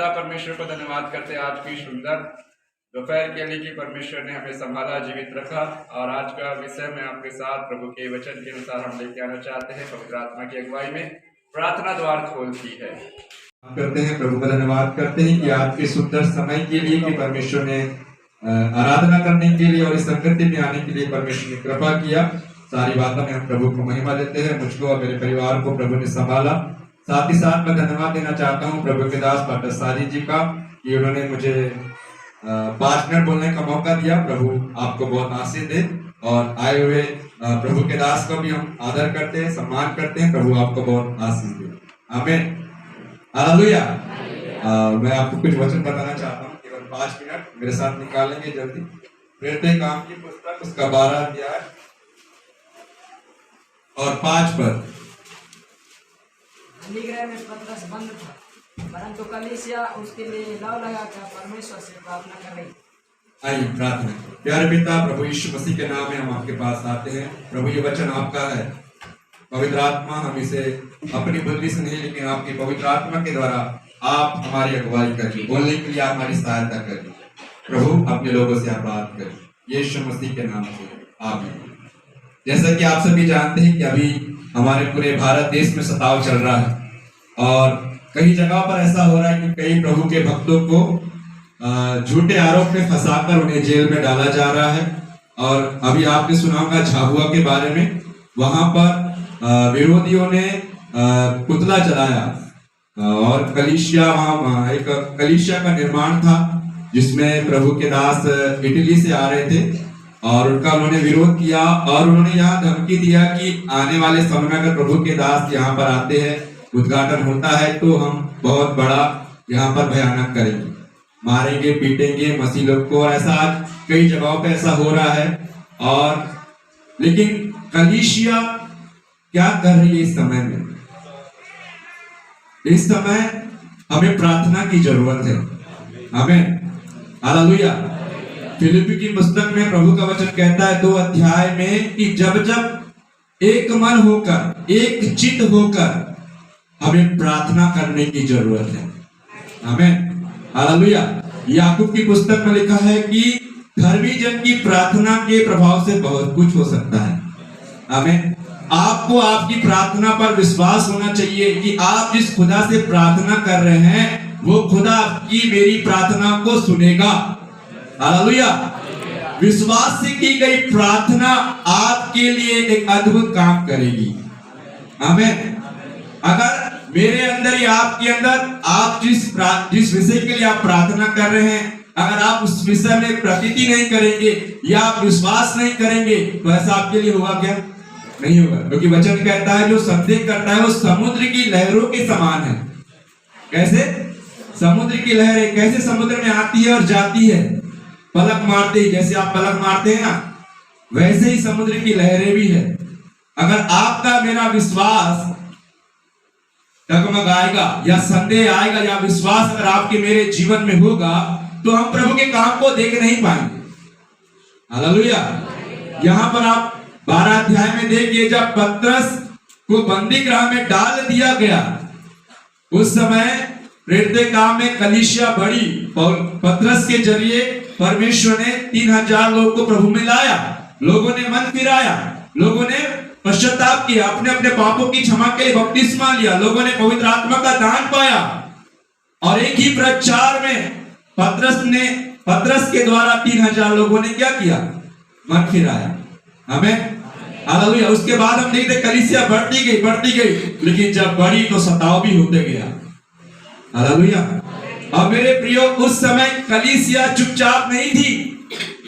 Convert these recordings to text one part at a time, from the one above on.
पिता परमेश्वर को धन्यवाद करते हैं आज की सुंदर दोपहर के लिए कि परमेश्वर ने हमें संभाला, जीवित रखा। और आज का विषय में आपके साथ प्रभु के वचन के अनुसार हम लेके आना चाहते हैं। पवित्र आत्मा की अगुवाई में प्रार्थना द्वार खोलती है। करते हैं, प्रभु का धन्यवाद करते हैं कि आज के सुंदर समय के लिए कि परमेश्वर ने आराधना करने के लिए और इस संगति में आने के लिए परमेश्वर ने कृपा किया। सारी बातों में हम प्रभु को महिमा देते हैं। मुझको और मेरे परिवार को प्रभु ने संभाला। साथ ही साथ मैं धन्यवाद देना चाहता हूँ प्रभु के दास पास्टर साजी जी का कि उन्होंने मुझे 5 मिनट बोलने का मौका दिया। प्रभु आपको बहुत आशीष दे। और आए हुए प्रभु के दास को भी हम आदर करते हैं, सम्मान करते हैं। प्रभु आपको बहुत आशीष दे। आमीन, हालेलुया। मैं आपको कुछ वचन बताना चाहता हूँ, केवल 5 मिनट मेरे साथ निकालेंगे जल्दी। प्रेरित काम की पुस्तक उसका 12 अध्याय और 5 पद। गृह में पतरस बंद था, परंतु कलीसिया उसके लिए लव लगाकर परमेश्वर से प्रार्थना कर रही। आइए प्रार्थना करें। प्यारे पिता, प्रभु यीशु मसीह के नाम में हम आपके पास आते हैं। प्रभु ये वचन आपका है। पवित्र आत्मा, हम इसे अपनी बुद्धि से नहीं लेकिन आपकी पवित्र आत्मा के द्वारा आप हमारी अगुवाई करिए। बोलने के लिए आप हमारी सहायता करिए। प्रभु अपने लोगों से आप बात करिए यीशु मसीह के नाम से, आमीन। जैसा कि आप सभी जानते हैं कि अभी हमारे पूरे भारत देश में सताव चल रहा है और कई जगह पर ऐसा हो रहा है कि कई प्रभु के भक्तों को झूठे आरोप में फंसाकर उन्हें जेल में डाला जा रहा है। और अभी आपने सुना होगा झाबुआ के बारे में। वहां पर विरोधियों ने पुतला जलाया और कलीसिया, वहां एक कलीसिया का निर्माण था जिसमें प्रभु के दास इटली से आ रहे थे और उनका उन्होंने विरोध किया और उन्होंने यहाँ धमकी दिया कि आने वाले समय में अगर प्रभु के दास यहाँ पर आते हैं, उद्घाटन होता है, तो हम बहुत बड़ा यहाँ पर भयानक करेंगे, मारेंगे, पीटेंगे मसीह लोग को। और ऐसा आज कई जगहों पे ऐसा हो रहा है। और लेकिन कलीसिया क्या कर रही है इस समय में? इस समय हमें प्रार्थना की जरूरत है। हमें हालेलुया। फिलिप्पी की पुस्तक में प्रभु का वचन कहता है 2 अध्याय में कि जब जब एक मन होकर, एक चित्त होकर हमें प्रार्थना करने की जरूरत है। आमीन, हालेलुया। याकूब की पुस्तक में लिखा है कि धर्मी जन की प्रार्थना के प्रभाव से बहुत कुछ हो सकता है। आमीन। आपको आपकी प्रार्थना पर विश्वास होना चाहिए कि आप जिस खुदा से प्रार्थना कर रहे हैं वो खुदा आपकी मेरी प्रार्थना को सुनेगा। हालेलुया। विश्वास से की गई प्रार्थना आपके लिए एक अद्भुत काम करेगी। आमीन। अगर मेरे अंदर या आपके अंदर आप जिस विषय के लिए आप प्रार्थना कर रहे हैं, अगर आप उस विषय में प्रतीति नहीं करेंगे या आप विश्वास नहीं करेंगे तो ऐसा आपके लिए होगा क्या? नहीं होगा। क्योंकि वचन कहता है जो संदेह करता है वो समुद्र की लहरों के समान है। कैसे? समुद्र की लहरें कैसे समुद्र में आती है और जाती है, पलक मारते ही। जैसे आप पलक मारते हैं ना, वैसे ही समुद्र की लहरें भी है। अगर आपका मेरा विश्वास डगमगाएगा या संदेह आएगा या विश्वास अगर आपके मेरे जीवन में होगा तो हम प्रभु के काम को देख नहीं पाएंगे। हालेलुया। यहां पर आप 12 अध्याय में देखिए, जब पतरस को बंदी गृह में डाल दिया गया उस समय प्रेरित काम में कलीसिया बढ़ी। पतरस के जरिए परमेश्वर ने 3000 लोगों को प्रभु में लाया। लोगों ने मन फिराया, लोगों ने पश्चाताप किया, अपने अपने पापों की क्षमा के लिए बपतिस्मा लिया, लोगों ने पवित्र आत्मा का दान पाया। और एक ही प्रचार में पतरस के द्वारा 3000 लोगों ने क्या किया? मन फिराया। हमें हालेलुया। उसके बाद हम देखते कलीसिया बढ़ती गई, लेकिन जब बढ़ी तो सताव भी होते गया। हालेलुया। और मेरे प्रियो, उस समय कलीसिया चुपचाप नहीं थी।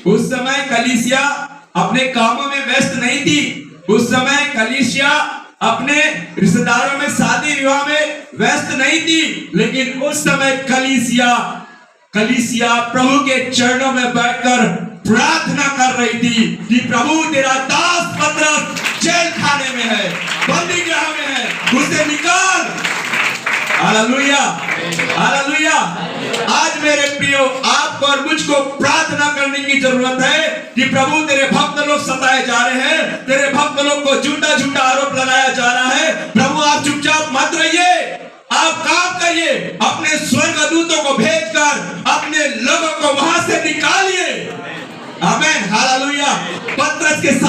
उस समय कलीसिया अपने कामों में व्यस्त नहीं थी। उस समय कलीसिया अपने रिश्तेदारों में शादी विवाह में व्यस्त नहीं थी। लेकिन उस समय कलीसिया प्रभु के चरणों में बैठकर प्रार्थना कर रही थी कि प्रभु तेरा दास पतरस जेल खाने में है, बंदी गृह में है, उसे निकाल। Hallelujah, hallelujah. आज मेरे प्रियो, आपको और मुझको प्रार्थना करने की जरूरत है कि प्रभु तेरे भक्त लोग सताए जा रहे हैं, तेरे भक्त लोग को झूठा झूठा आरोप लगाया जा रहा है। प्रभु आप चुपचाप मत रहिए, आप काम करिए, अपने स्वर्ग दूतों को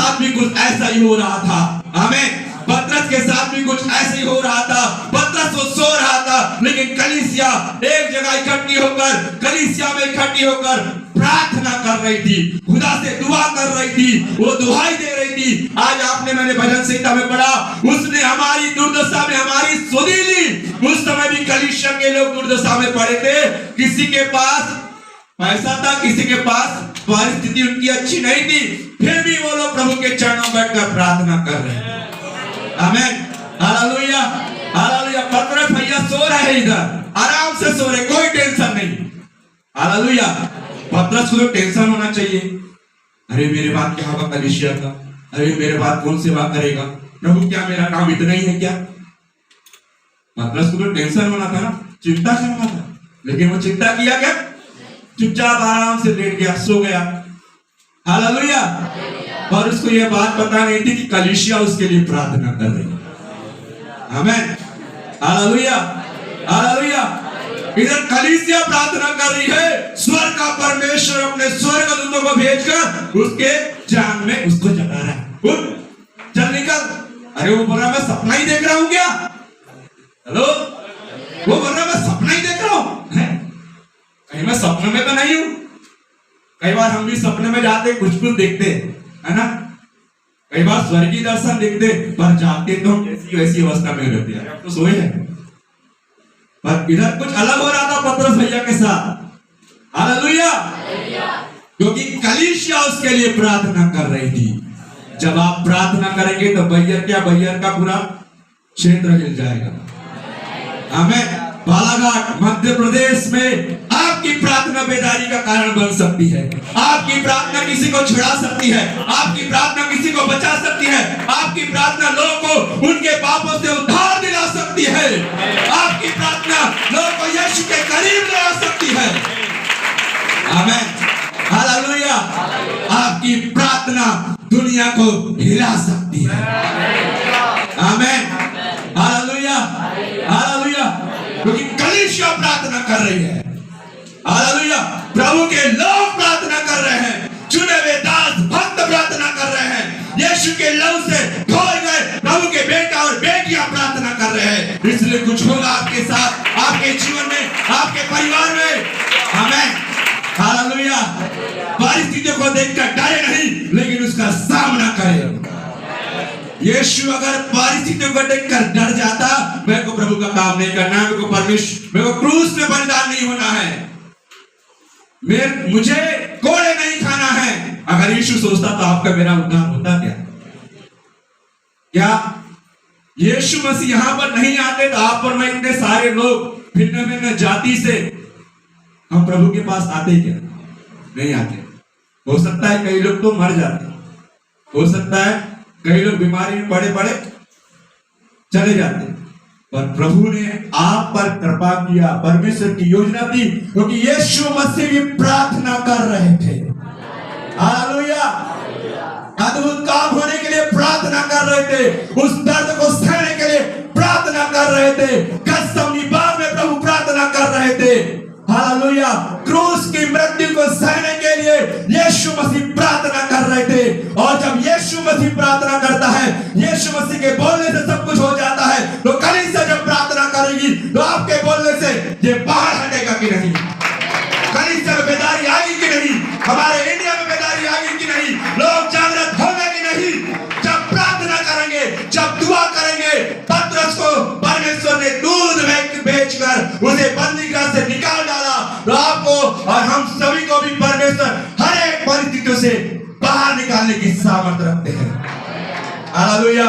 साथ भी कुछ ऐसा ही हो रहा था। आमीन। पतरस के साथ भी कुछ ऐसे ही हो रहा था। पतरस वो सो रहा था, लेकिन कलीसिया एक जगह इकट्ठी होकर, कलीसिया में इकट्ठी होकर प्रार्थना कर रही थी, खुदा से दुआ कर रही थी, वो दुहाई दे रही थी। आज आपने मैंने भजन संहिता में पढ़ा, उसने हमारी दुर्दशा में हमारी सुधि ली। उस समय भी कलीसिया के लोग दुर्दशा में पड़े थे। किसी के पास पैसा था, किसी के पास परिस्थिति उनकी अच्छी नहीं थी, फिर भी वो लोग प्रभु के चरणों में बैठकर प्रार्थना कर रहे हैं। आमीन। Hallelujah, hallelujah. पतरस भैया सो रहे हैं इधर, आराम से सो रहे, कोई टेंशन नहीं। हालेलुया। पतरस को तो टेंशन होना चाहिए, अरे मेरे बाद क्या होगा कलीसिया का, अरे मेरे बाद कौन सेवा करेगा, प्रभु क्या मेरा काम इतना ही है क्या। पतरस को तो टेंशन होना था ना, चिंता करना था, लेकिन वो चिंता किया क्या, चुपचाप आराम से लेट गया, सो गया। हालेलुया। और उसको यह बात पता नहीं थी कि कलीसिया उसके लिए प्रार्थना कर रही है। आमीन। Hallelujah, hallelujah. इधर कलीसिया प्रार्थना कर रही है, स्वर्ग का परमेश्वर अपने स्वर्गदूतों को भेजकर उसके जान में उसको जगा रहा है, उठ चल निकल। अरे वो बोल रहा मैं सपना ही देख रहा हूं क्या, हेलो, वो बोल रहा मैं सपना ही देख रहा हूं, कहीं मैं सपने में तो नहीं हूं। कई बार हम भी सपने में जाते कुछ देखते है ना, कई बार स्वर्गीय दर्शन देखते, पर जागते तो हम जैसी वैसी अवस्था में रहते हैं, अब तो सोए हैं। पर इधर कुछ अलग हो रहा था पतरस भैया के साथ। हालेलुया। क्योंकि कलीसिया उसके लिए प्रार्थना कर रही थी। जब आप प्रार्थना करेंगे तो बैयर का पूरा क्षेत्र हिल जाएगा। आमीन। बालाघाट मध्य प्रदेश में आपकी प्रार्थना बेदारी का कारण बन सकती है। आपकी प्रार्थना किसी को छुड़ा सकती है, आपकी प्रार्थना किसी को बचा सकती है, आपकी प्रार्थना लोगों को उनके पापों से उद्धार दिला सकती है, आपकी प्रार्थना लोगों को यीशु के करीब ला सकती है। आमीन। हालेलुया। आपकी प्रार्थना दुनिया को हिला सकती है। आमीन। Hallelujah, hallelujah. क्योंकि कलीसिया प्रार्थना कर रही है। हालेलुया। प्रभु के लोग प्रार्थना कर रहे हैं, चुने हुए दास भक्त प्रार्थना कर रहे हैं, यीशु के लहू से धोए गए प्रभु के बेटा और बेटियां प्रार्थना कर रहे हैं। इसलिए कुछ होगा आपके साथ, आपके जीवन में, आपके परिवार में। आमीन। हालेलुया। परिस्थितियों को देखकर डरे नहीं, लेकिन उसका सामना करें। यीशु अगर परिस्थितियों को देखकर डर जाता, मेरे को प्रभु का काम नहीं करना है, मेरे को क्रूस में बलिदान नहीं होना है, मुझे कोड़े नहीं खाना है। अगर यीशु सोचता तो आपका मेरा उद्धार होता क्या? क्या यीशु मसीह यहां पर नहीं आते तो आप और मैं इतने सारे लोग भिन्न भिन्न जाति से हम प्रभु के पास आते क्या? नहीं आते। हो सकता है कई लोग तो मर जाते, हो सकता है कई लोग बीमारी में पड़े पड़े चले जाते, पर प्रभु ने आप पर कृपा किया। परमेश्वर की योजना थी, क्योंकि यीशु मसीह भी प्रार्थना कर रहे थे। हालेलुया। अद्भुत काम होने के लिए प्रार्थना कर रहे थे, उस दर्द को सहने के लिए प्रार्थना कर रहे थे, गत्सेमनी बाग में प्रभु प्रार्थना कर रहे थे। हालेलुया। क्रूस की मृत्यु को सहने के लिए यीशु मसीह प्रार्थना कर रहे थे। और जब यीशु मसीह प्रार्थना करता है, यीशु मसीह के बोलने से सब कुछ हो जाता है। तो कलीसिया जब प्रार्थना करेगी तो आपके बोलने से ये बाहर हटेगा कि नहीं? कलीसिया में बेदारी आएगी कि नहीं? हमारे इंडिया में बेदारी आएगी कि नहीं? लोग जागृत होंगे कि नहीं? जब प्रार्थना करेंगे, जब दुआ करेंगे। पतरस को परमेश्वर ने दूध बेचकर उसे बंदीगृह से निकाल डाला, तो आपको और हम सभी को भी परमेश्वर हर एक परिस्थितियों से बाहर निकालने की सामर्थ्य रखते हैं। Hallelujah,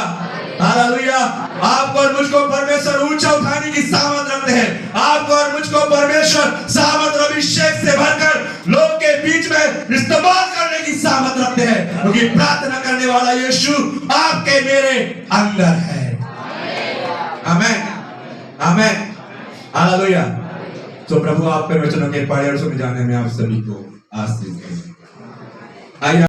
hallelujah. आपको और मुझको परमेश्वर ऊंचा उठाने की सामर्थ रखते हैं। आपको और मुझको परमेश्वर सामर्थ और अभिषेक से भरकर लोग के बीच में इस्तेमाल करने की सामर्थ रखते हैं, क्योंकि प्रार्थना करने वाला यीशु आपके मेरे अंदर है। आमीन, आमीन, हालेलुया। तो प्रभु आपके वचनों के पाठ और सुन जाने में आप सभी को आशीष दें। आइए